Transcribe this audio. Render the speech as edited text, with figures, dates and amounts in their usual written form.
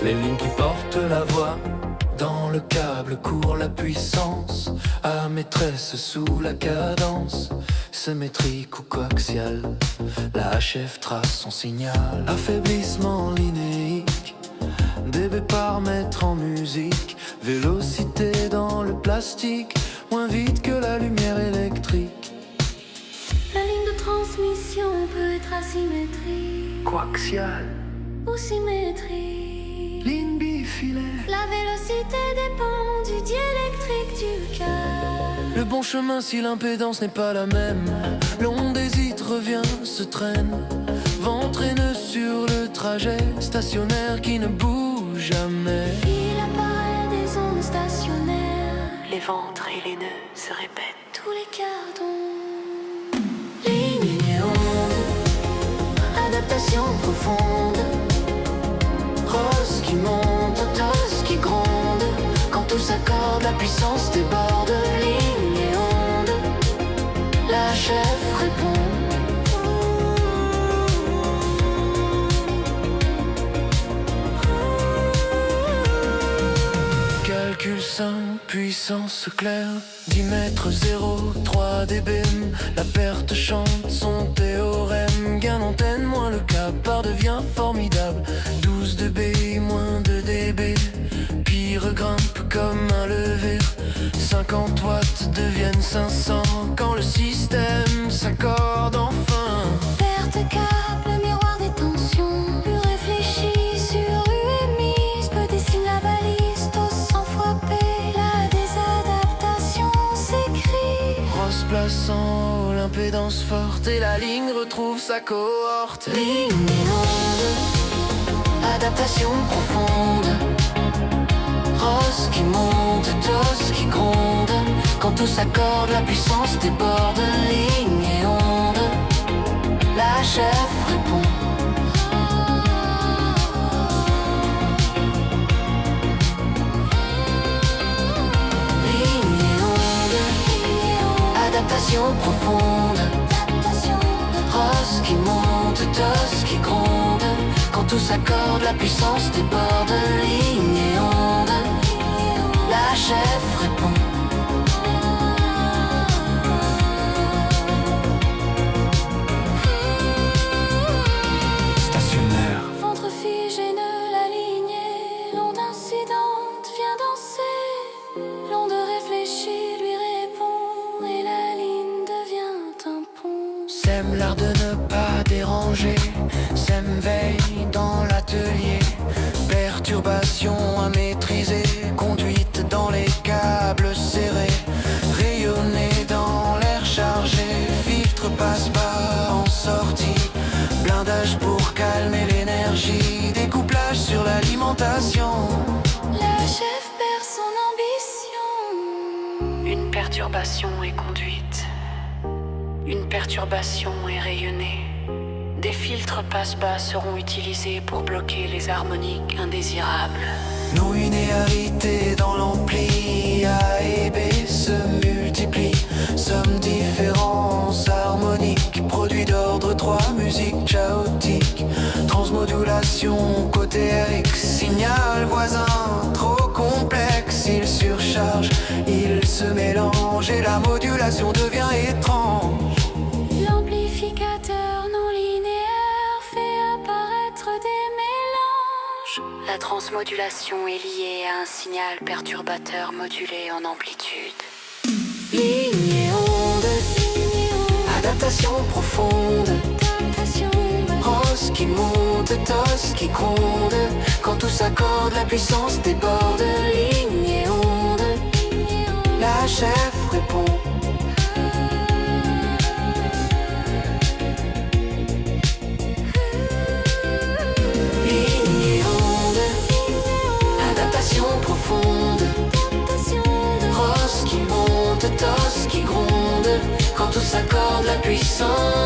Les lignes qui portent la voix, dans le câble court la puissance. À maîtresse sous la cadence, symétrique ou coaxial, la HF trace son signal. Affaiblissement linéique, dB par mètre en musique. Vélocité dans le plastique, moins vite que la lumière électrique. La ligne de transmission peut être asymétrique, Coaxial, ou symétrique. ligne bifilaire. La vélocité dépend du diélectrique du câble. Le bon chemin si l'impédance n'est pas la même. L'onde hésite, revient, se traîne. Vent traîneux sur le trajet, stationnaire qui ne bouge jamais. Il apparaît des ondes stationnaires. Les ventres et les nœuds se répètent. Tous les quarts d'onde. Ligne et onde, adaptation profonde. Rose qui monte, tosse qui gronde. Quand tout s'accorde, la puissance déborde. Ligne et onde, La chef répond. Calcul simple, puissance claire. 10 mètres 0, 3 dB. La perte chante son théorème. Gain d'antenne, moins le capard devient formidable. 12 dB, moins 2 dB. Puis regrimpe comme un lever. 50 watts deviennent 500 quand le système s'accorde enfin. perte cap, le miroir des tensions. Plus réfléchi sur UMI, peu dessine la balise, tous sans frapper. La désadaptation s'écrit. Rose place en haut l'impédance forte et la ligne retrouve sa cohorte. Ligne et onde, Adaptation profonde. Rose qui monte, tosse qui gronde. Quand tout s'accorde, la puissance déborde. Ligne et onde, la chef répond. Ligne et onde, adaptation profonde. Rose qui monte, tosse qui gronde. Quand tout s'accorde, la puissance déborde. Ligne et onde, la chef répond. Stationnaire. ventre figéneux, la lignée. L'onde incidente vient danser. L'onde réfléchie lui répond. Et la ligne devient un pont. Sème l'art de ne pas déranger. Sème veille dans l'atelier. Perturbation à maîtriser. Conduite dans les câbles serrés. Rayonner dans l'air chargé. Filtre passe-bas en sortie. Blindage pour calmer l'énergie. Découplage sur l'alimentation. La chef perd son ambition. Une perturbation est conduite. Une perturbation est rayonnée. Des filtres passe-bas seront utilisés pour bloquer les harmoniques indésirables. Nos inégalités dans l'ampli, A et B se multiplient. Sommes différences harmoniques, produits d'ordre 3, musique chaotique. Transmodulation, côté RX, signal voisin, trop complexe. Il surcharge, il se mélange et la modulation devient étrange. L'amplificateur non linéaire fait apparaître des mélanges. La transmodulation est liée à un signal perturbateur modulé en amplitude. Ligne et onde, adaptation profonde. Rose qui monte, tosse qui gronde. Quand tout s'accorde, la puissance déborde. Ligne et onde, la chef répond. torse qui gronde quand tout s'accorde la puissance.